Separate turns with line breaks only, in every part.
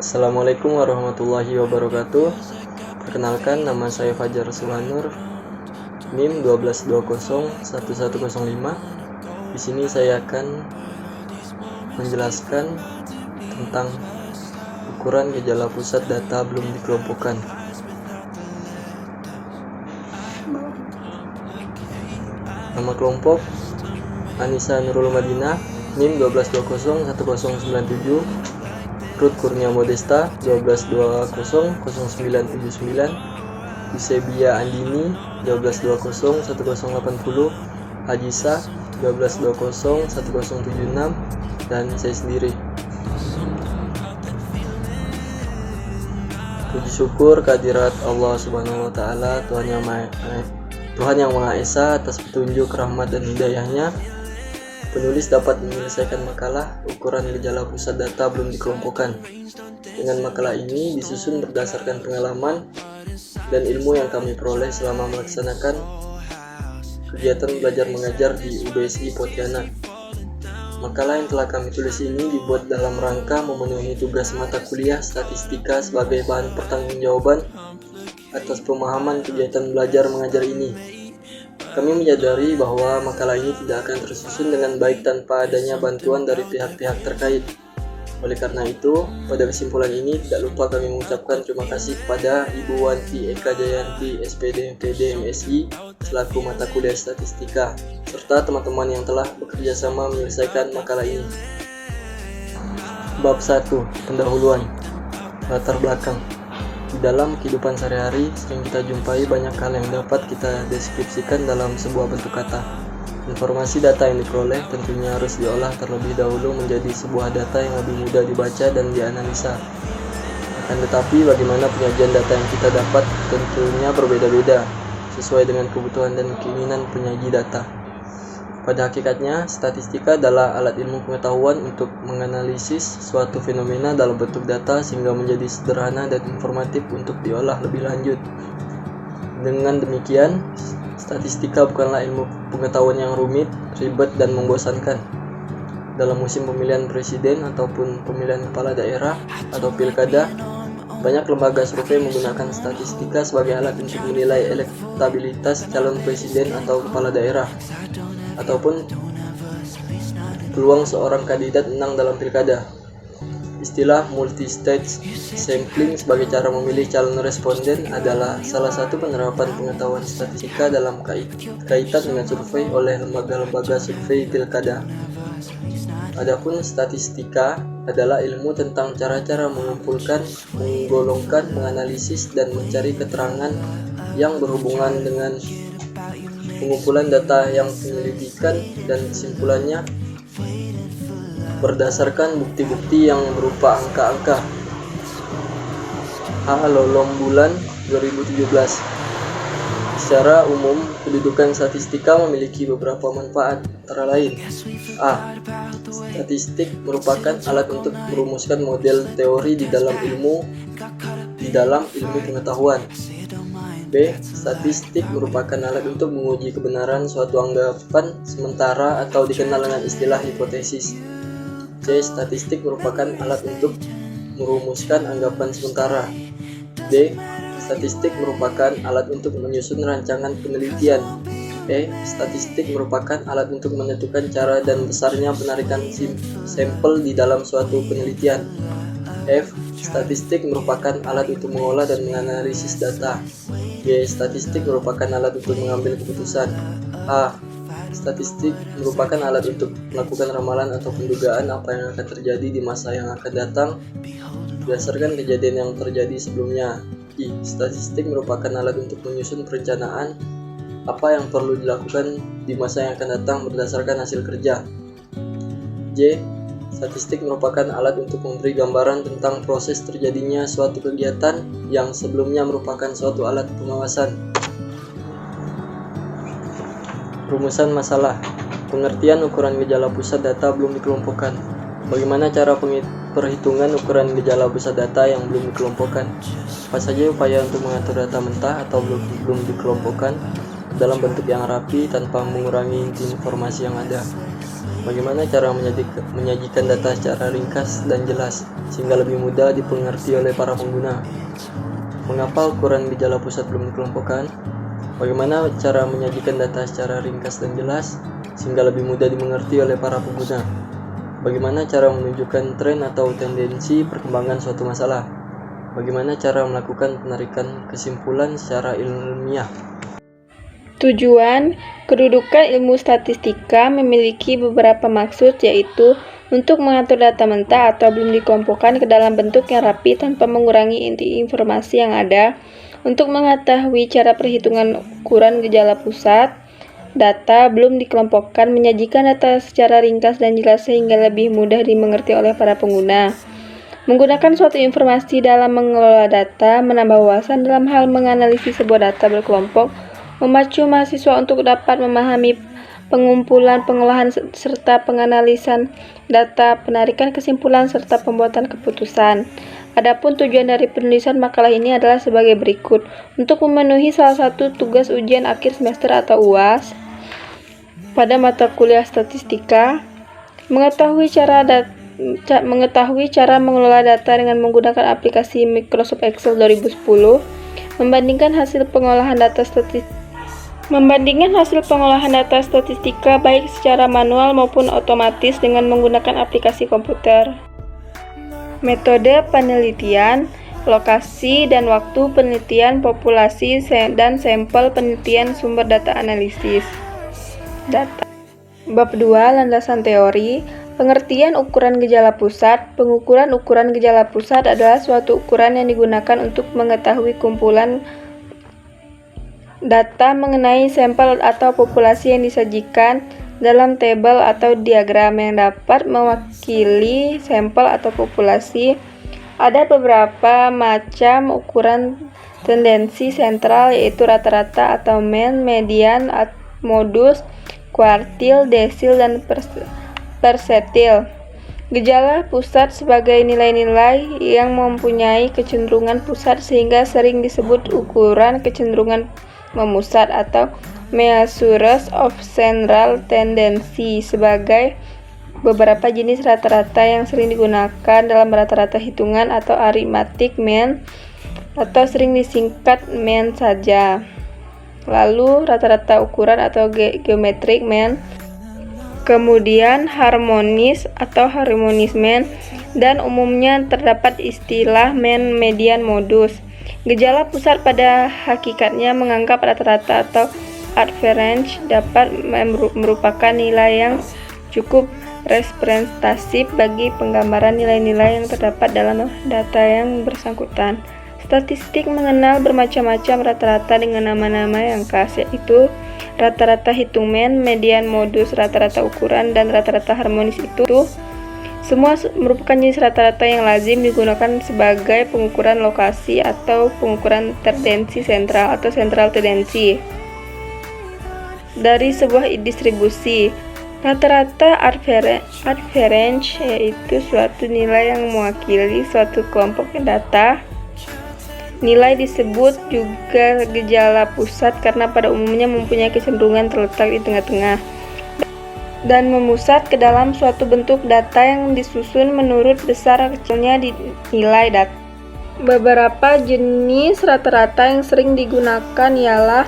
Assalamualaikum warahmatullahi wabarakatuh. Perkenalkan, nama saya Fajar Subhanur, NIM 12201105. Di sini saya akan menjelaskan tentang ukuran gejala pusat data belum dikelompokkan. Nama kelompok Anissa Nurul Madinah, NIM 12201097. Ruth Kurnia Modesta 12200979, Yusebia Andini 12201080, Ajisa 12201076, dan saya sendiri. Puji syukur kehadirat Allah Subhanahu wa Ta'ala, Tuhan yang Maha Esa, atas petunjuk, rahmat, dan hidayahnya. Penulis dapat menyelesaikan makalah ukuran gejala pusat data belum dikelompokkan. Dengan makalah ini disusun berdasarkan pengalaman dan ilmu yang kami peroleh selama melaksanakan kegiatan belajar mengajar di UBSI Pontianak. Makalah yang telah kami tulis ini dibuat dalam rangka memenuhi tugas mata kuliah statistika sebagai bahan pertanggungjawaban atas pemahaman kegiatan belajar mengajar ini. Kami menyadari bahwa makalah ini tidak akan tersusun dengan baik tanpa adanya bantuan dari pihak-pihak terkait. Oleh karena itu, pada kesimpulan ini tidak lupa kami mengucapkan terima kasih kepada Ibu Wanti Eka Jayanti, SPD MPD MSI, selaku mata kuliah statistika, serta teman-teman yang telah bekerja sama menyelesaikan makalah ini. Bab 1. Pendahuluan. Latar belakang. Di dalam kehidupan sehari-hari, sering kita jumpai banyak hal yang dapat kita deskripsikan dalam sebuah bentuk kata. Informasi data yang diperoleh tentunya harus diolah terlebih dahulu menjadi sebuah data yang lebih mudah dibaca dan dianalisa. Akan tetapi, bagaimana penyajian data yang kita dapat tentunya berbeda-beda, sesuai dengan kebutuhan dan keinginan penyaji data. Pada hakikatnya, statistika adalah alat ilmu pengetahuan untuk menganalisis suatu fenomena dalam bentuk data sehingga menjadi sederhana dan informatif untuk diolah lebih lanjut. Dengan demikian, statistika bukanlah ilmu pengetahuan yang rumit, ribet, dan membosankan. Dalam musim pemilihan presiden ataupun pemilihan kepala daerah atau pilkada, banyak lembaga survei menggunakan statistika sebagai alat untuk menilai elektabilitas calon presiden atau kepala daerah, ataupun peluang seorang kandidat menang dalam pilkada. Istilah multi-stage sampling sebagai cara memilih calon responden adalah salah satu penerapan pengetahuan statistika dalam kaitan dengan survei oleh lembaga-lembaga survei pilkada. Adapun statistika adalah ilmu tentang cara-cara mengumpulkan, menggolongkan, menganalisis, dan mencari keterangan yang berhubungan dengan pengumpulan data yang penyelidikan dan kesimpulannya berdasarkan bukti-bukti yang berupa angka-angka. Lolong bulan 2017. Secara umum, kedudukan statistika memiliki beberapa manfaat, antara lain: A. Statistik merupakan alat untuk merumuskan model teori di dalam ilmu pengetahuan. B. Statistik merupakan alat untuk menguji kebenaran suatu anggapan sementara atau dikenal dengan istilah hipotesis. C. Statistik merupakan alat untuk merumuskan anggapan sementara. D. Statistik merupakan alat untuk menyusun rancangan penelitian. E. Statistik merupakan alat untuk menentukan cara dan besarnya penarikan sampel di dalam suatu penelitian. F. Statistik merupakan alat untuk mengolah dan menganalisis data. G. Statistik merupakan alat untuk mengambil keputusan. A. Statistik merupakan alat untuk melakukan ramalan atau pendugaan apa yang akan terjadi di masa yang akan datang berdasarkan kejadian yang terjadi sebelumnya. I. Statistik merupakan alat untuk menyusun perencanaan apa yang perlu dilakukan di masa yang akan datang berdasarkan hasil kerja. J. Statistik merupakan alat untuk memberi gambaran tentang proses terjadinya suatu kegiatan yang sebelumnya merupakan suatu alat pengawasan. Rumusan masalah. Pengertian ukuran gejala pusat data belum dikelompokkan. Bagaimana cara perhitungan ukuran gejala pusat data yang belum dikelompokkan? Apa saja upaya untuk mengatur data mentah atau belum dikelompokkan dalam bentuk yang rapi tanpa mengurangi inti informasi yang ada? Bagaimana cara menyajikan data secara ringkas dan jelas sehingga lebih mudah dipengerti oleh para pengguna? Mengapa ukuran gejala pusat belum dikelompokkan? Bagaimana cara menyajikan data secara ringkas dan jelas sehingga lebih mudah dimengerti oleh para pengguna? Bagaimana cara menunjukkan tren atau tendensi perkembangan suatu masalah? Bagaimana cara melakukan penarikan kesimpulan secara ilmiah?
Tujuan kedudukan ilmu statistika memiliki beberapa maksud, yaitu untuk mengatur data mentah atau belum dikelompokkan ke dalam bentuk yang rapi tanpa mengurangi inti informasi yang ada, untuk mengetahui cara perhitungan ukuran gejala pusat data belum dikelompokkan, menyajikan data secara ringkas dan jelas sehingga lebih mudah dimengerti oleh para pengguna, menggunakan suatu informasi dalam mengelola data, menambah wawasan dalam hal menganalisis sebuah data berkelompok, memacu mahasiswa untuk dapat memahami pengumpulan, pengolahan, serta penganalisan data, penarikan kesimpulan, serta pembuatan keputusan. Adapun tujuan dari penulisan makalah ini adalah sebagai berikut. Untuk memenuhi salah satu tugas ujian akhir semester atau UAS pada mata kuliah statistika, mengetahui cara mengelola data dengan menggunakan aplikasi Microsoft Excel 2010, membandingkan hasil pengolahan data statistika baik secara manual maupun otomatis dengan menggunakan aplikasi komputer. Metode penelitian, lokasi dan waktu penelitian, populasi dan sampel penelitian, sumber data analisis. Data. Bab 2, landasan teori. Pengertian ukuran gejala pusat. Pengukuran ukuran gejala pusat adalah suatu ukuran yang digunakan untuk mengetahui kumpulan data mengenai sampel atau populasi yang disajikan dalam tabel atau diagram yang dapat mewakili sampel atau populasi. Ada beberapa macam ukuran tendensi sentral, yaitu rata-rata atau mean, median, modus, kuartil, desil, dan persentil. Gejala pusat sebagai nilai-nilai yang mempunyai kecenderungan pusat sehingga sering disebut ukuran kecenderungan memusat atau measures of central tendency. Sebagai beberapa jenis rata-rata yang sering digunakan dalam rata-rata hitungan atau arithmetic mean, atau sering disingkat mean saja. Lalu rata-rata ukuran atau geometric mean, kemudian harmonis atau harmonious mean, dan umumnya terdapat istilah mean, median, modus. Gejala pusat pada hakikatnya menganggap rata-rata atau average dapat merupakan nilai yang cukup representatif bagi penggambaran nilai-nilai yang terdapat dalam data yang bersangkutan. Statistik mengenal bermacam-macam rata-rata dengan nama-nama yang khas, yaitu rata-rata hitung mean, median, modus, rata-rata ukuran, dan rata-rata harmonis. Itu semua merupakan jenis rata-rata yang lazim digunakan sebagai pengukuran lokasi atau pengukuran tendensi sentral atau central tendency dari sebuah distribusi. Rata-rata average yaitu suatu nilai yang mewakili suatu kelompok data. Nilai disebut juga gejala pusat karena pada umumnya mempunyai kecenderungan terletak di tengah-tengah dan memusat ke dalam suatu bentuk data yang disusun menurut besar kecilnya di nilai data. Beberapa jenis rata-rata yang sering digunakan ialah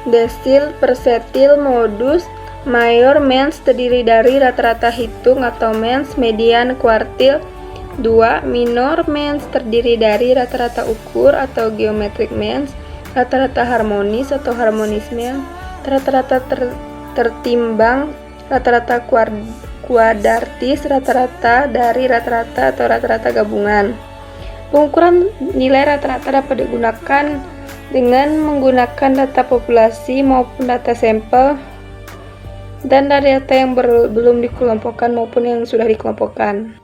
desil, persentil, modus, mayor, means terdiri dari rata-rata hitung atau means, median, kuartil. 2. Minor means terdiri dari rata-rata ukur atau geometric means, rata-rata harmonis atau harmonious means, rata-rata tertimbang, rata-rata kuadratis, rata-rata dari rata-rata atau rata-rata gabungan. Pengukuran nilai rata-rata dapat digunakan dengan menggunakan data populasi maupun data sampel dan dari data yang belum dikelompokkan maupun yang sudah dikelompokkan.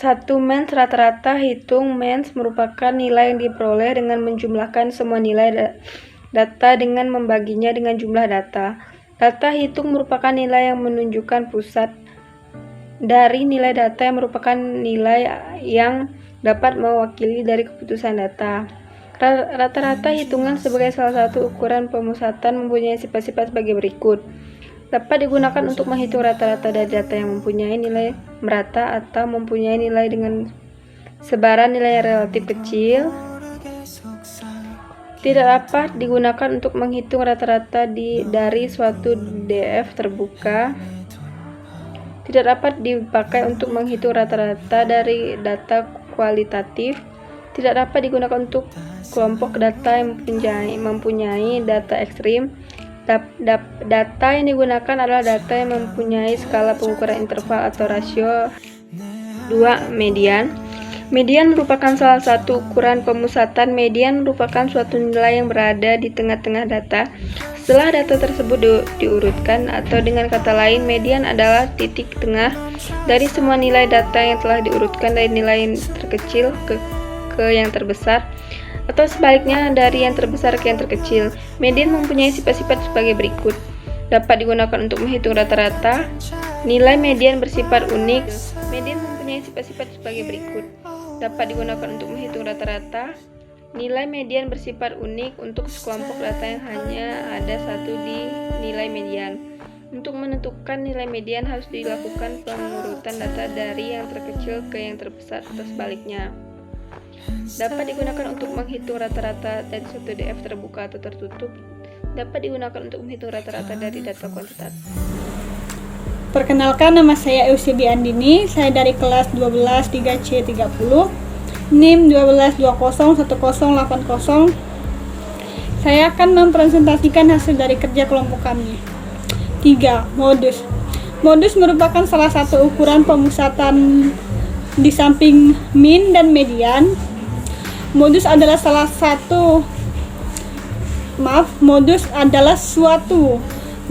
1. Means rata-rata hitung. Means merupakan nilai yang diperoleh dengan menjumlahkan semua nilai data dengan membaginya dengan jumlah data. Data hitung merupakan nilai yang menunjukkan pusat dari nilai data yang merupakan nilai yang dapat mewakili dari keputusan data. Rata-rata hitungan sebagai salah satu ukuran pemusatan mempunyai sifat-sifat sebagai berikut. dapat digunakan untuk menghitung rata-rata dari data yang mempunyai nilai merata atau mempunyai nilai dengan sebaran nilai yang relatif kecil. Tidak dapat digunakan untuk menghitung rata-rata dari suatu DF terbuka. Tidak dapat dipakai untuk menghitung rata-rata dari data kualitatif. Tidak dapat digunakan untuk kelompok data yang mempunyai data ekstrim. Data yang digunakan adalah data yang mempunyai skala pengukuran interval atau rasio 2. Median. Median merupakan salah satu ukuran pemusatan. Median merupakan suatu nilai yang berada di tengah-tengah data setelah data tersebut diurutkan, atau dengan kata lain, median adalah titik tengah dari semua nilai data yang telah diurutkan dari nilai yang terkecil ke yang terbesar, atau sebaliknya dari yang terbesar ke yang terkecil. Median mempunyai sifat-sifat sebagai berikut. Dapat digunakan untuk menghitung rata-rata. Nilai median bersifat unik. Median mempunyai sifat-sifat sebagai berikut. Dapat digunakan untuk menghitung rata-rata. Nilai median bersifat unik untuk sekelompok data yang hanya ada satu di nilai median. Untuk menentukan nilai median harus dilakukan pengurutan data dari yang terkecil ke yang terbesar atau sebaliknya. Dapat digunakan untuk menghitung rata-rata dari suatu DF terbuka atau tertutup. Dapat digunakan untuk menghitung rata-rata dari data kuantitatif.
Perkenalkan, nama saya Eusebi Andini. Saya dari kelas 12 3C30, NIM 12201080. Saya akan mempresentasikan hasil dari kerja kelompok kami. 3. Modus. Modus merupakan salah satu ukuran pemusatan di samping min dan median. Modus adalah suatu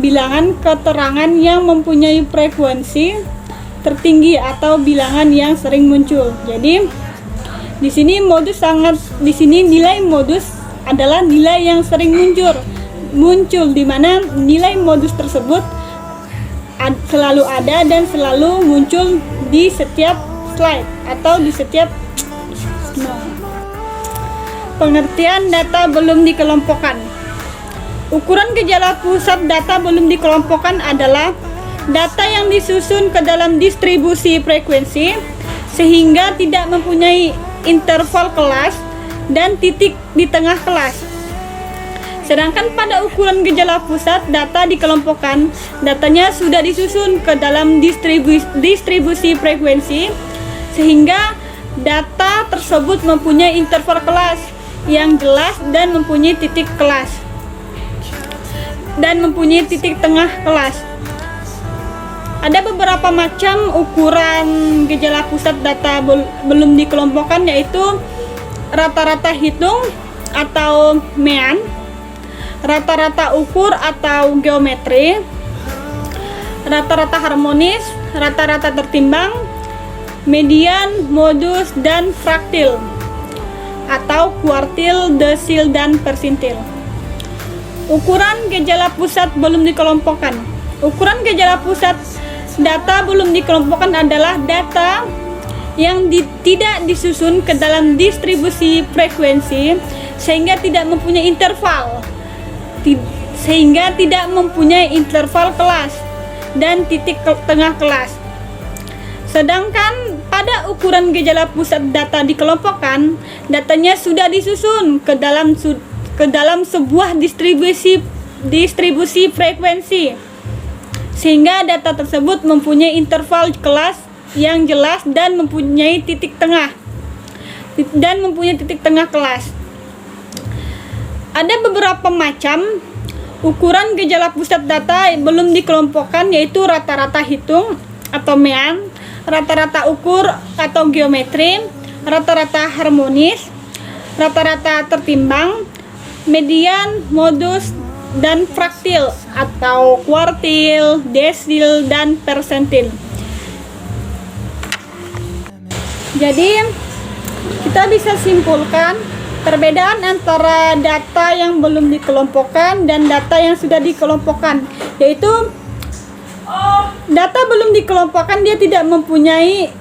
bilangan keterangan yang mempunyai frekuensi tertinggi atau bilangan yang sering muncul. Jadi di sini nilai modus adalah nilai yang sering muncul di mana nilai modus tersebut selalu ada dan selalu muncul di setiap slide atau di setiap pengertian data belum dikelompokkan. Ukuran gejala pusat data belum dikelompokkan adalah data yang disusun ke dalam distribusi frekuensi sehingga tidak mempunyai interval kelas dan titik di tengah kelas. Sedangkan pada ukuran gejala pusat data dikelompokkan, datanya sudah disusun ke dalam distribusi frekuensi sehingga data tersebut mempunyai interval kelas yang jelas dan mempunyai titik tengah kelas. Ada beberapa macam ukuran gejala pusat data belum dikelompokkan, yaitu rata-rata hitung atau mean, rata-rata ukur atau geometri, rata-rata harmonis, rata-rata tertimbang, median, modus, dan fraktil atau kuartil, desil, dan persintil. Ukuran gejala pusat belum dikelompokkan. Ukuran gejala pusat data belum dikelompokkan adalah data yang tidak disusun ke dalam distribusi frekuensi sehingga tidak mempunyai interval kelas dan titik tengah kelas. Sedangkan pada ukuran gejala pusat data dikelompokkan, datanya sudah disusun ke dalam sebuah distribusi frekuensi sehingga data tersebut mempunyai interval kelas yang jelas dan mempunyai titik tengah kelas. Ada beberapa macam ukuran gejala pusat data belum dikelompokkan, yaitu rata-rata hitung atau mean, rata-rata ukur atau geometri, rata-rata harmonis, rata-rata tertimbang, median, modus, dan fraktil atau kuartil, desil, dan persentil. Jadi kita bisa simpulkan perbedaan antara data yang belum dikelompokkan dan data yang sudah dikelompokkan, yaitu data belum dikelompokkan dia tidak mempunyai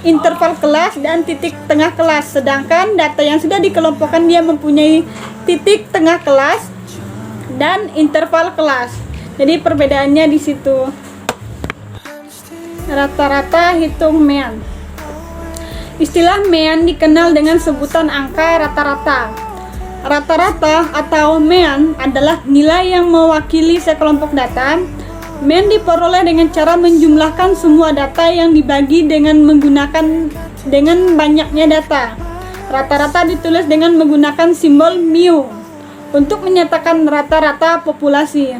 interval kelas dan titik tengah kelas, sedangkan data yang sudah dikelompokkan dia mempunyai titik tengah kelas dan interval kelas. Jadi perbedaannya di situ. Rata-rata hitung mean. Istilah mean dikenal dengan sebutan angka rata-rata. Rata-rata atau mean adalah nilai yang mewakili sekelompok data. Mean diperoleh dengan cara menjumlahkan semua data yang dibagi dengan banyaknya data. Rata-rata ditulis dengan menggunakan simbol mu untuk menyatakan rata-rata populasi,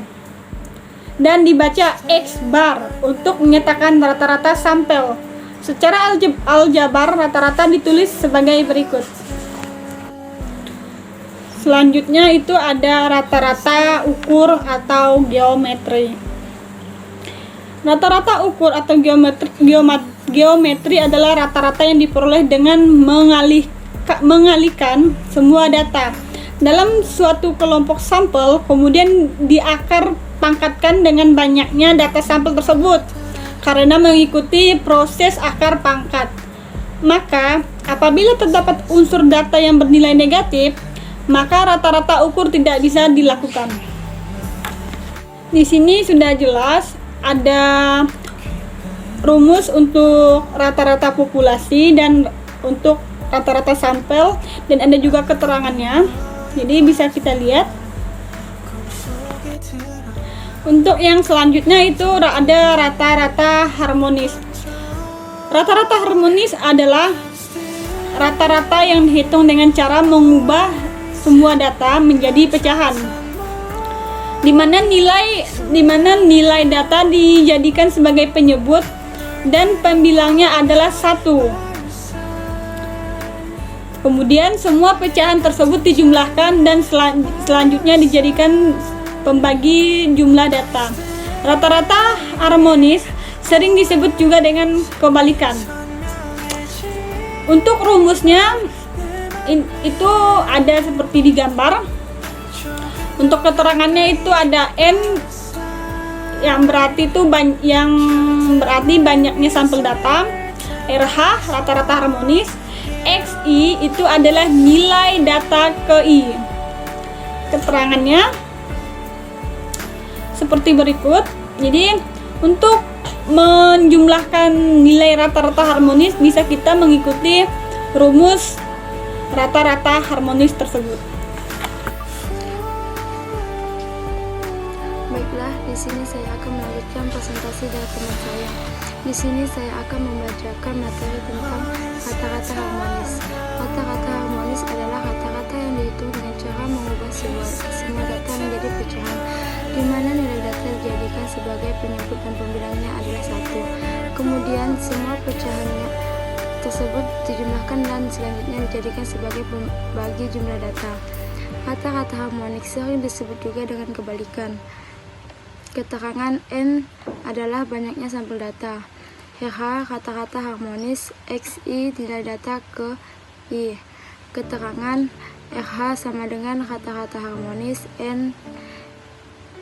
dan dibaca X bar untuk menyatakan rata-rata sampel. Secara aljabar, rata-rata ditulis sebagai berikut. Selanjutnya itu ada rata-rata ukur atau geometri. Rata-rata ukur atau geometri adalah rata-rata yang diperoleh dengan mengalihkan semua data dalam suatu kelompok sampel, kemudian diakar pangkatkan dengan banyaknya data sampel tersebut karena mengikuti proses akar pangkat. Maka apabila terdapat unsur data yang bernilai negatif, maka rata-rata ukur tidak bisa dilakukan. Di sini sudah jelas ada rumus untuk rata-rata populasi dan untuk rata-rata sampel, dan ada juga keterangannya. Jadi bisa kita lihat. Untuk yang selanjutnya itu ada rata-rata harmonis. Rata-rata harmonis adalah rata-rata yang dihitung dengan cara mengubah semua data menjadi pecahan, di mana nilai data dijadikan sebagai penyebut dan pembilangnya adalah 1. Kemudian semua pecahan tersebut dijumlahkan dan selanjutnya dijadikan pembagi jumlah data. Rata-rata harmonis sering disebut juga dengan kebalikan. Untuk rumusnya itu ada seperti di gambar. Untuk keterangannya itu ada N yang berarti banyaknya sampel data, RH rata-rata harmonis, XI itu adalah nilai data ke I. Keterangannya seperti berikut. Jadi untuk menjumlahkan nilai rata-rata harmonis bisa kita mengikuti rumus rata-rata harmonis tersebut.
Baiklah, di sini saya akan melanjutkan presentasi dari teman saya. Di sini saya akan membacakan materi tentang kata-kata harmonis. Kata-kata harmonis adalah kata-kata yang dihitung dengan cara mengubah semua data menjadi pecahan, di mana nilai data dijadikan sebagai penyebut dan pembilangnya adalah 1. Kemudian semua pecahannya tersebut dijumlahkan dan selanjutnya dijadikan sebagai pembagi jumlah data. Kata-kata harmonik sering disebut juga dengan kebalikan. Keterangan N adalah banyaknya sampel data. RH kata-kata harmonis, XI nilai data ke I. Keterangan RH sama dengan kata-kata harmonis, N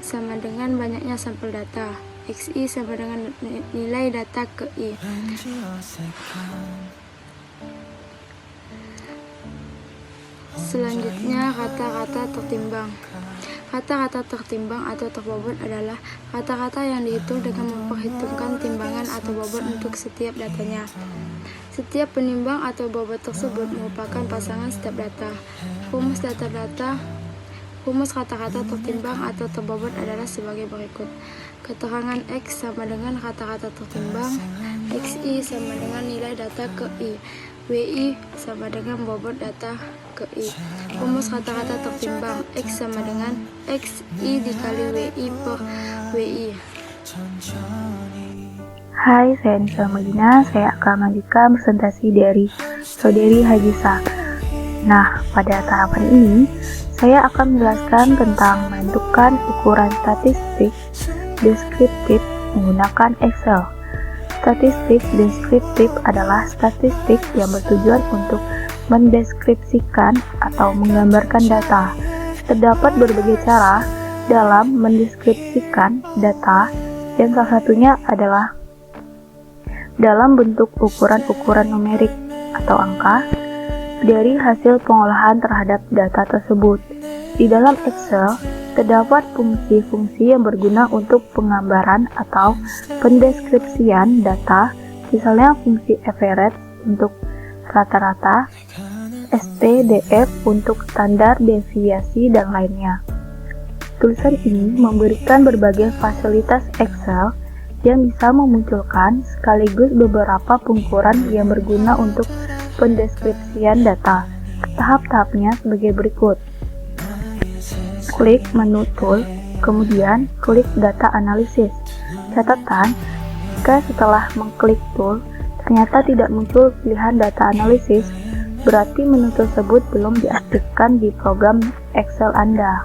sama dengan banyaknya sampel data, XI sama dengan nilai data ke I. Selanjutnya kata-kata tertimbang. Kata-kata tertimbang atau terbobot adalah kata-kata yang dihitung dengan memperhitungkan timbangan atau bobot untuk setiap datanya. Setiap penimbang atau bobot tersebut merupakan pasangan setiap data. Rumus kata-kata tertimbang atau terbobot adalah sebagai berikut. Keterangan X sama dengan kata-kata tertimbang, XI sama dengan nilai data ke I, WI sama dengan bobot data ke I. Rumus kata-kata tertimbang, X sama dengan XI dikali WI per WI.
Hai, saya Nisa Medina. Saya akan melanjutkan presentasi dari Saudari Hajisa. Nah, pada tahapan ini, saya akan menjelaskan tentang menentukan ukuran statistik deskriptif menggunakan Excel. Statistik deskriptif adalah statistik yang bertujuan untuk mendeskripsikan atau menggambarkan data. Terdapat berbagai cara dalam mendeskripsikan data, dan salah satunya adalah dalam bentuk ukuran-ukuran numerik atau angka dari hasil pengolahan terhadap data tersebut. Di dalam Excel, Terdapat fungsi-fungsi yang berguna untuk penggambaran atau pendeskripsian data, misalnya fungsi average untuk rata-rata, STDF untuk standar deviasi, dan lainnya. Tulisan ini memberikan berbagai fasilitas Excel yang bisa memunculkan sekaligus beberapa pengukuran yang berguna untuk pendeskripsian data. Tahap-tahapnya sebagai berikut. Klik menu Tool, kemudian klik Data Analysis. Catatan, jika setelah mengklik Tool, ternyata tidak muncul pilihan Data Analysis, berarti menu tersebut belum diaktifkan di program Excel Anda.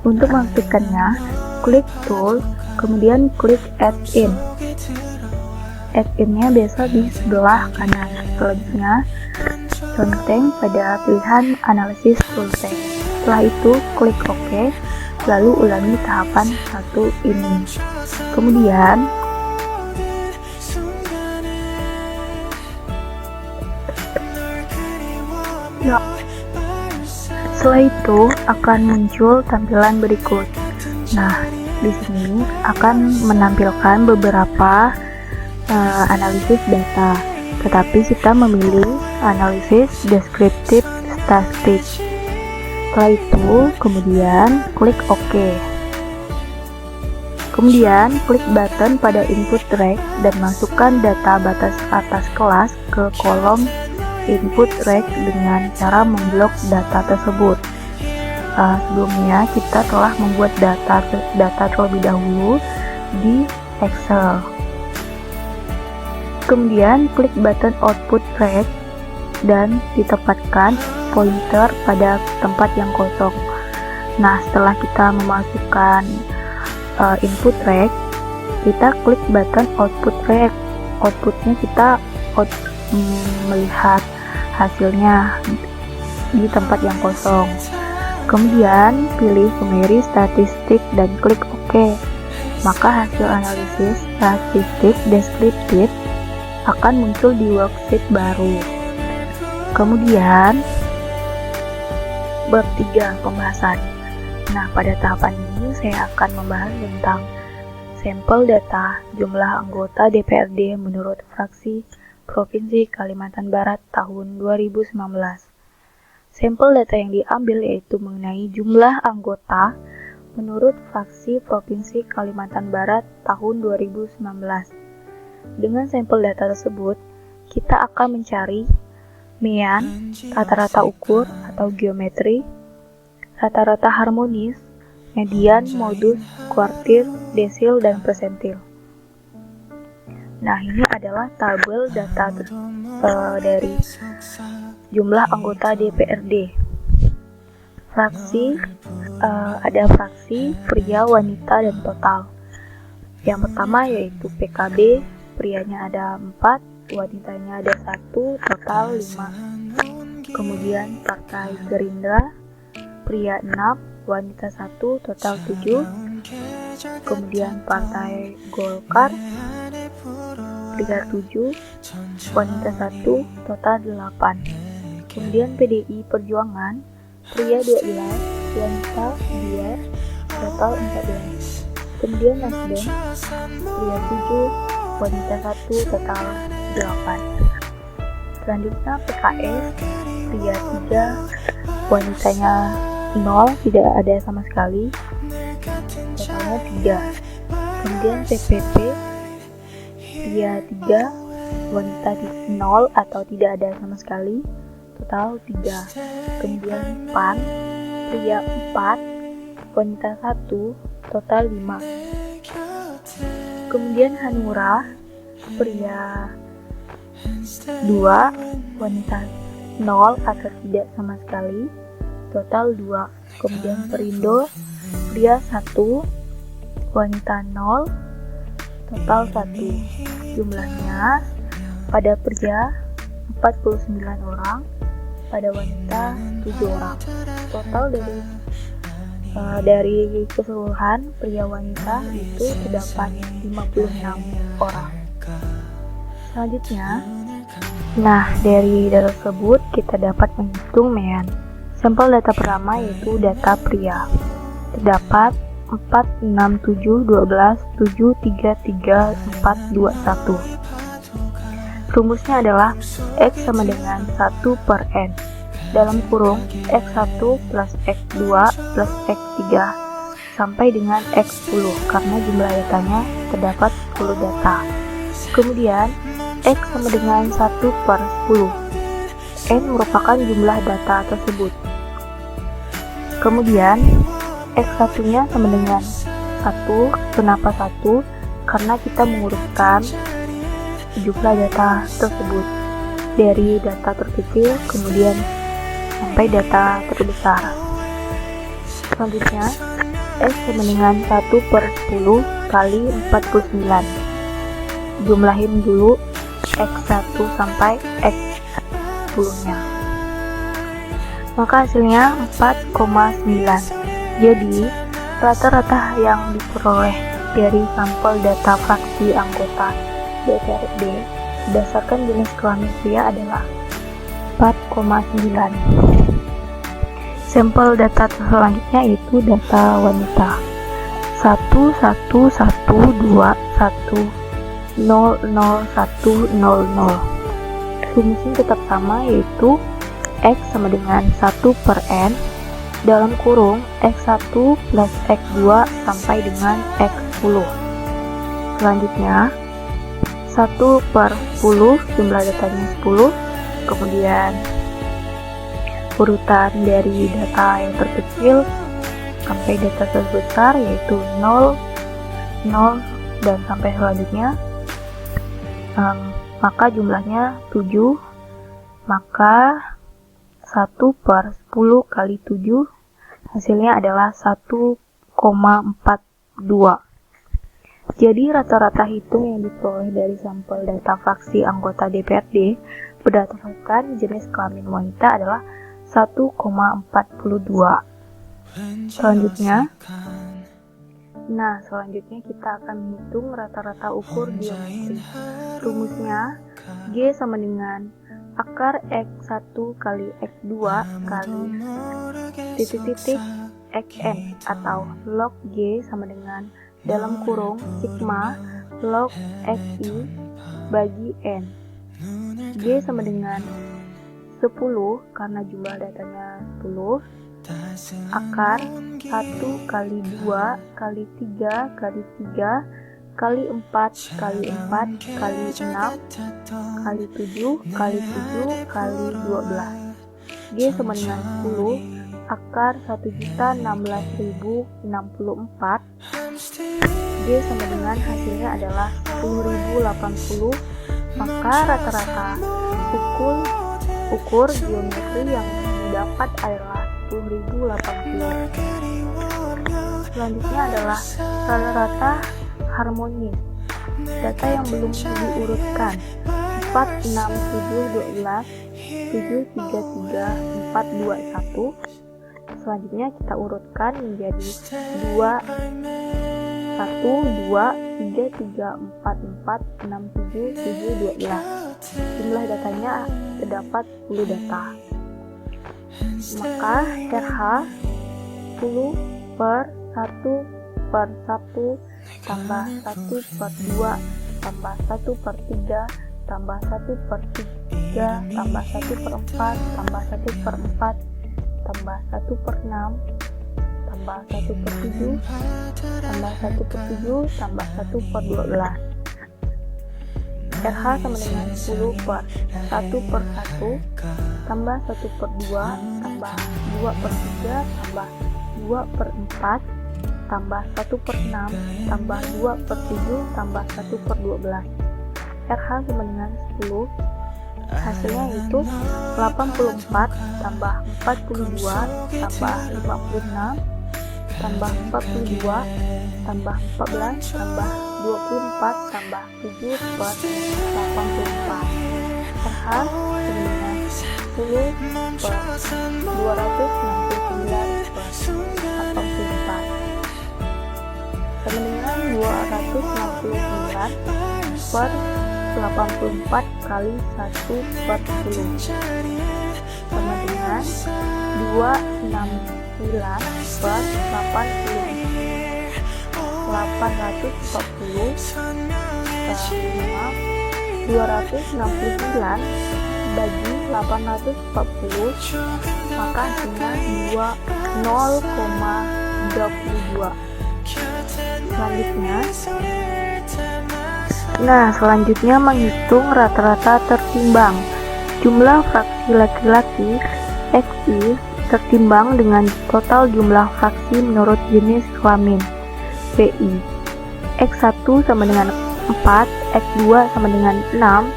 Untuk mengaktifkannya, klik Tool, kemudian klik Add In. Add In-nya biasa di sebelah kanan. Selanjutnya, conteng pada pilihan Analysis Tooltext. Setelah itu, klik OK, lalu ulangi tahapan 1 ini. Kemudian, setelah itu akan muncul tampilan berikut. Nah, di sini akan menampilkan beberapa analisis data, tetapi kita memilih analisis deskriptif statistik. Setelah itu, kemudian klik OK. Kemudian, klik button pada input rec dan masukkan data batas atas kelas ke kolom input rec dengan cara memblok data tersebut. Sebelumnya, kita telah membuat data terlebih dahulu di Excel. Kemudian, klik button output rec dan ditempatkan pointer pada tempat yang kosong. Nah, setelah kita memasukkan input rec, kita klik button output rec. Outputnya kita melihat hasilnya di tempat yang kosong. Kemudian pilih summary statistik dan klik OK. Maka hasil analisis statistik deskriptif akan muncul di worksheet baru. Kemudian bab 3 pembahasan. Nah, pada tahapan ini saya akan membahas tentang sampel data jumlah anggota DPRD menurut fraksi Provinsi Kalimantan Barat tahun 2019. Sampel data yang diambil yaitu mengenai jumlah anggota menurut fraksi Provinsi Kalimantan Barat tahun 2019. Dengan sampel data tersebut, kita akan mencari mean, rata-rata ukur atau geometri, rata-rata harmonis, median, modus, kuartil, desil, dan persentil. Nah, ini adalah tabel data dari jumlah anggota DPRD. Fraksi, ada fraksi pria, wanita, dan total. Yang pertama yaitu PKB, prianya ada 4, wanitanya ada 1, total 5. Kemudian Partai Gerindra, pria 6, wanita 1, total 7. Kemudian Partai Golkar, pria 7, wanita 1, total 8. Kemudian PDI Perjuangan, pria 12, wanita 2, total 14. Kemudian Nasdem, pria 7, wanita 1, total 8. Selanjutnya PKS, pria 3, wanitanya 0, tidak ada sama sekali, totalnya 3. Kemudian PPP, pria 3, wanita 0 atau tidak ada sama sekali, total 3. Kemudian PAN, pria 4, wanita 1, total 5. Kemudian Hanura, pria 2, wanita 0 atau tidak sama sekali, total 2. Kemudian Perindo, pria 1, wanita 0, total 1. Jumlahnya pada pria 49 orang, pada wanita 7 orang. Total dari keseluruhan pria wanita itu terdapat 56 orang. Selanjutnya, nah dari data tersebut kita dapat menghitung mean. Sampel data pertama yaitu data pria. terdapat 4, 6, 7, 12, 7, 3, 3, 4, 2, 1. Rumusnya adalah X sama dengan 1 per N dalam kurung X1 plus X2 plus X3 sampai dengan X10 karena jumlah datanya terdapat 10 data. Kemudian X sama dengan 1 per 10. N merupakan jumlah data tersebut. Kemudian X1 nya sama dengan 1. Kenapa 1? Karena kita mengurutkan jumlah data tersebut dari data terkecil kemudian sampai data terbesar. Selanjutnya X sama dengan 1 per 10 kali 49. Jumlahin dulu X1 sampai X10 nya. Maka hasilnya 4,9. Jadi rata-rata yang diperoleh dari sampel data fraksi anggota DPRD berdasarkan jenis kelamin pria adalah 4,9. Sampel data selanjutnya yaitu data wanita. 1,1,1,2,1,0,0,1,0,0. Rumusnya tetap sama yaitu X sama dengan 1 per N dalam kurung X1 plus X2 sampai dengan X10. Selanjutnya 1 per 10, jumlah datanya 10, kemudian urutan dari data yang terkecil sampai data terbesar yaitu 0, 0, dan sampai selanjutnya, maka jumlahnya 7, maka 1 per 10 kali 7 hasilnya adalah 1,42. Jadi rata-rata hitung yang diperoleh dari sampel data fraksi anggota DPRD berdasarkan jenis kelamin wanita adalah 1,42. Selanjutnya kita akan menghitung rata-rata ukur geometri. Rumusnya G sama dengan akar X1 kali X2 kali titik-titik Xn atau log G sama dengan dalam kurung sigma log Xi bagi N. G sama dengan 10 karena jumlah datanya 10, akar 1 kali 2 kali 3 kali 3 kali 4 kali 4 kali 6 kali 7 kali 7 kali 12. G sama dengan 10, akar 1.016.064. G sama dengan hasilnya adalah 10.080. Maka rata-rata ukur geometri yang didapat adalah 10.080. Selanjutnya adalah rata-rata harmonis. Data yang belum diurutkan 4, 6, 7, 12, 7, 3, 3, 4, 2, 1. Selanjutnya kita urutkan menjadi 2, 1, 2, 3, 3, 4, 4, 6, 7, 7, 12. Jumlah datanya terdapat 10 data. Maka RH 10 per 1 per 1 tambah 1 per 2 tambah 1 per 3 tambah 1 per 3 tambah 1 per 4 tambah 1 per 4 tambah 1 per 6 tambah 1 per 7 tambah 1 per 7 tambah 1 per 12. RH sama dengan 10 per 1 per 1 tambah 1 per 2 tambah 2 per 3 tambah 2 per 4 tambah 1 per 6 tambah 2 per 7 tambah 1 per 12. RH sama dengan 10, hasilnya yaitu 84 tambah 42 tambah 56 tambah 42 tambah 14 tambah 24 tambah 7 per 84. RH sama dengan 10 per 269 per 84 sama dengan 269 per 84 kali 1 per 10 sama dengan 269 per 840 269 bagi 840, maka hasilnya 0,32. Selanjutnya menghitung rata-rata tertimbang. Jumlah fraksi laki-laki XY tertimbang dengan total jumlah fraksi menurut jenis kelamin PI. X1 sama dengan 4, X2 sama dengan 6,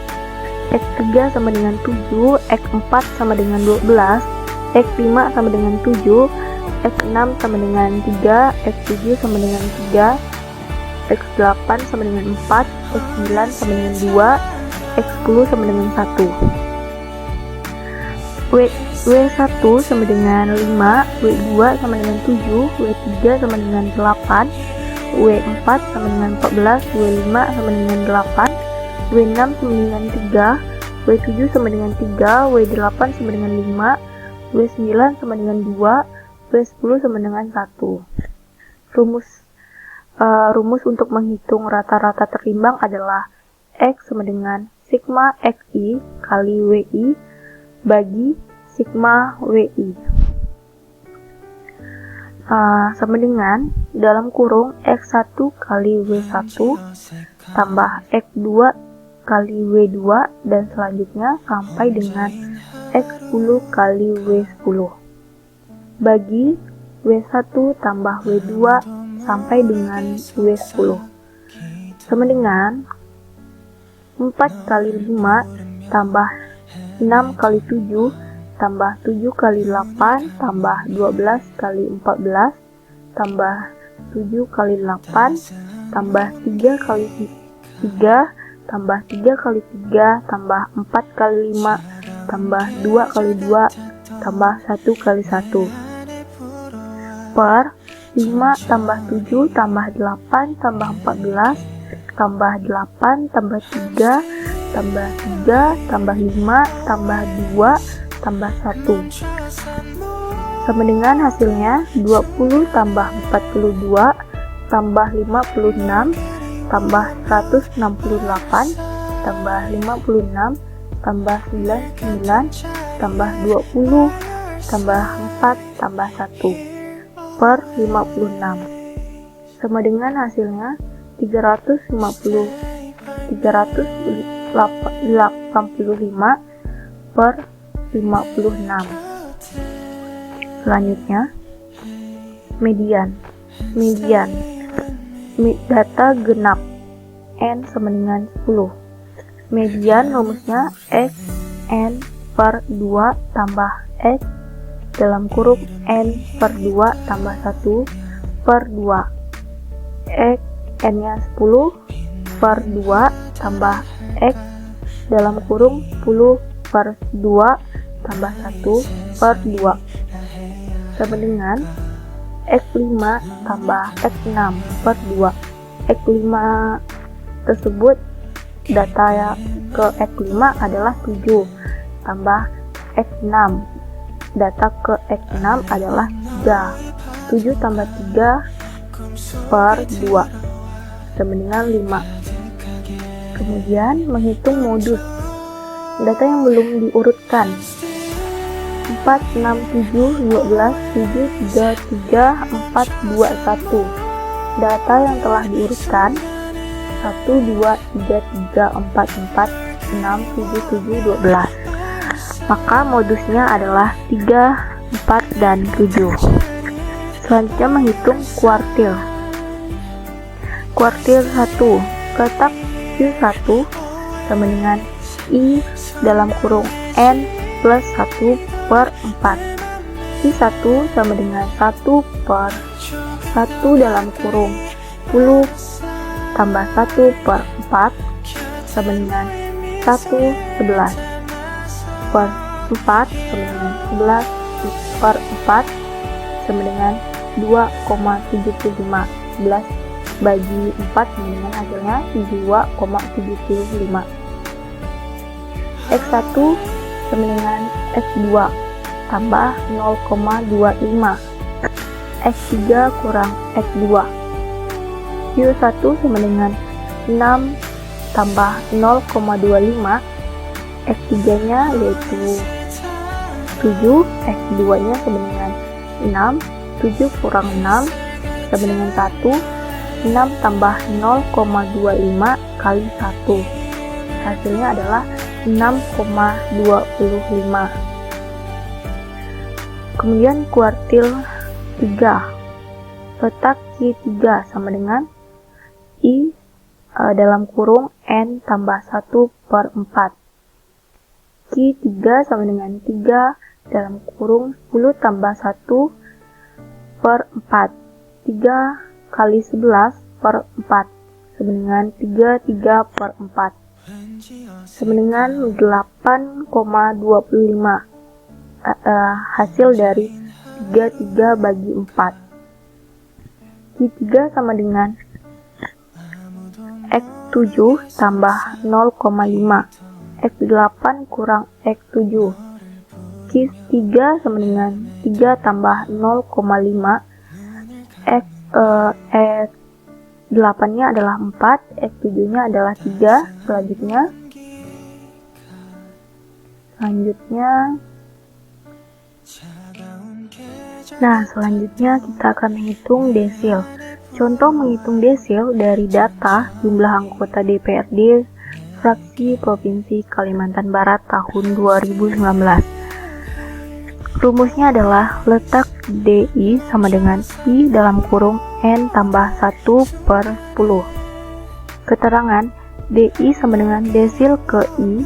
X3 sama dengan 7, X4 sama dengan 12, X5 sama dengan 7, X6 sama dengan 3, X7 sama dengan 3, X8 sama dengan 4, X9 sama dengan 2, X10 sama dengan 1. W1 sama dengan 5, W2 sama dengan 7, W3 sama dengan 8, W4 sama dengan 14, W5 sama dengan 8, W6 sama dengan 3, W7 sama dengan 3, W8 sama dengan 5, W9 sama dengan 2, W10 sama dengan 1. Rumus untuk menghitung rata-rata tertimbang adalah X sama dengan sigma XI kali WI bagi sigma WI. Sama dengan dalam kurung X1 kali W1 tambah X2 kali W2 dan selanjutnya sampai dengan X10 kali W10 bagi W1 tambah W2 sampai dengan W10 sama dengan 4 kali 5 tambah 6 kali 7 tambah 7 kali 8 tambah 12 kali 14 tambah 7 kali 8 tambah 3 kali 3 tambah 3 kali 3 tambah 4 kali 5 tambah 2 kali 2 tambah 1 kali 1 per 5 tambah 7 tambah 8 tambah 14 tambah 8 tambah 3 tambah 3 tambah 5 tambah 2 tambah 1 sama dengan hasilnya 20 tambah 42 tambah 56 tambah 168 tambah 56 tambah 99 tambah 20 tambah 4 tambah 1 per 56 sama dengan hasilnya 385 per 56. Selanjutnya median data genap N sama dengan 10. Median rumusnya X N per 2 tambah X dalam kurung N per 2 tambah 1 per 2 X N nya 10 per 2 tambah X dalam kurung 10 per 2 tambah 1 per 2 sama dengan X5 tambah X6 per 2. X5 tersebut data ke X5 adalah 7 tambah X6 data ke X6 adalah 3. 7 tambah 3 per 2 sama dengan 5. Kemudian menghitung modus data yang belum diurutkan 4, 6, 7, 12, 7, 3, 3, 4, 2, 1. Data yang telah diurutkan 1, 2, 3, 3, 4, 4, 6, 7, 7, 12. Maka modusnya adalah 3, 4, dan 7. Selanjutnya menghitung kuartil. Kuartil 1. Letak Q1 sama dengan I dalam kurung N plus 1 per 4. I1 sama dengan 1 per 1 dalam kurung 10 tambah 1 per 4 sama dengan 1, 11 per 4 sama dengan 11 per 4 sama dengan 2,75. 11 bagi 4 sama dengan hasilnya 2,75. X1 sama dengan X2 tambah 0,25 X3 kurang X2. Q1 sama dengan 6 tambah 0,25. X3 nya yaitu 7, X2 nya sama dengan 6, 7 kurang 6 sama dengan 1, 6 tambah 0,25 kali 1. Hasilnya adalah 6,25. Kemudian kuartil 3. Letak Q3 sama dengan I dalam kurung N tambah 1 per 4. Q3 sama dengan 3 dalam kurung 10 tambah 1 per 4. 3 kali 11 per 4 sama dengan 33 per 4 sama dengan 8,25. Hasil dari 33 bagi 4. Q3 sama dengan X7 tambah 0,5. X8 kurang X7. Q3 sama dengan 3 tambah 0,5. X8 nya adalah 4, X7 nya adalah 3. Selanjutnya kita akan menghitung desil. Contoh menghitung desil dari data jumlah anggota DPRD fraksi Provinsi Kalimantan Barat tahun 2019. Rumusnya adalah letak DI sama dengan I dalam kurung N tambah 1 per 10. Keterangan DI sama dengan desil ke I,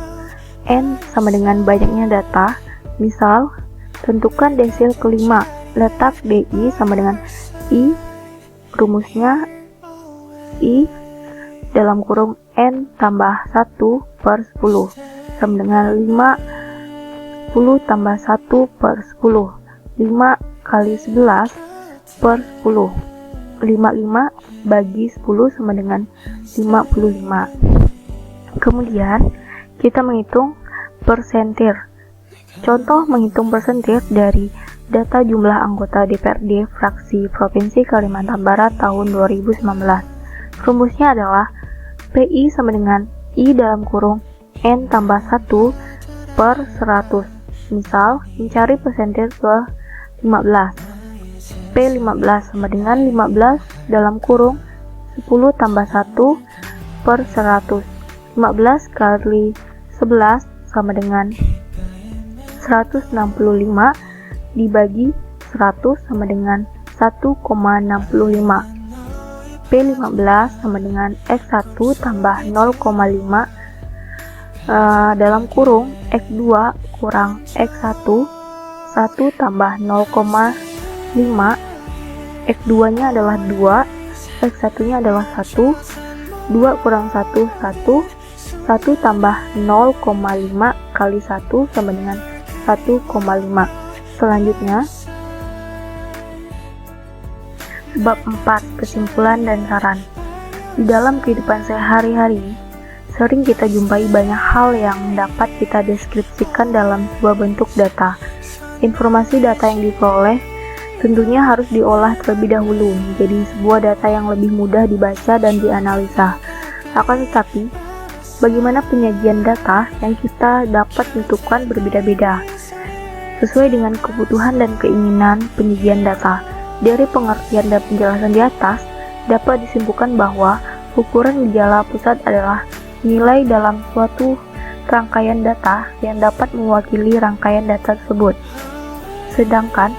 N sama dengan banyaknya data. Misal, tentukan desil kelima. Letak DI sama dengan I, rumusnya I dalam kurung N tambah 1 per 10 sama dengan 10 tambah 1 per 10. 5 kali 11 per 10. 55 bagi 10 sama dengan 55. Kemudian kita menghitung persentir. Contoh menghitung persentir dari data jumlah anggota DPRD fraksi Provinsi Kalimantan Barat tahun 2019. Rumusnya adalah PI sama dengan I dalam kurung N tambah 1 per 100. Misal, mencari persentir ke 15. P15 sama dengan 15 dalam kurung 10 tambah 1 per 100. 15 kali 11 sama dengan 165 dibagi 100 sama dengan 1,65. P15 sama dengan X1 tambah 0,5 dalam kurung X2 kurang X1, 1 tambah 0,5, X2 nya adalah 2, X1 nya adalah 1, 2 kurang 1, 1, 1 tambah 0,5 kali 1 sama dengan 1,5. Selanjutnya, bab 4, kesimpulan dan saran. Di dalam kehidupan sehari-hari, sering kita jumpai banyak hal yang dapat kita deskripsikan dalam sebuah bentuk data. Informasi data yang diperoleh tentunya harus diolah terlebih dahulu menjadi sebuah data yang lebih mudah dibaca dan dianalisa. Akan tetapi, bagaimana penyajian data yang kita dapat tentukan berbeda-beda sesuai dengan kebutuhan dan keinginan penyajian data. Dari pengertian dan penjelasan di atas, dapat disimpulkan bahwa ukuran gejala pusat adalah nilai dalam suatu rangkaian data yang dapat mewakili rangkaian data tersebut. Sedangkan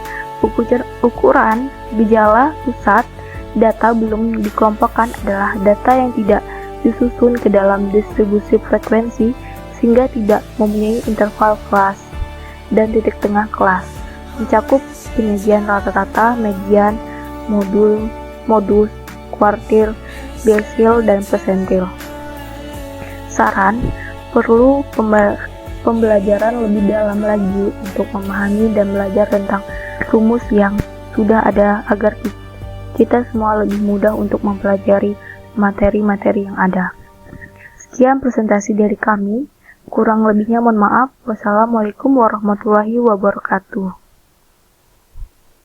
ukuran gejala pusat data belum dikelompokkan adalah data yang tidak disusun ke dalam distribusi frekuensi sehingga tidak mempunyai interval kelas dan titik tengah kelas, mencakup penyajian rata-rata, median, modus, kuartil, desil, dan persentil. Saran, perlu pembelajaran lebih dalam lagi untuk memahami dan belajar tentang rumus yang sudah ada agar kita semua lebih mudah untuk mempelajari materi-materi yang ada. Sekian presentasi dari kami, kurang lebihnya mohon maaf. Wassalamualaikum warahmatullahi wabarakatuh.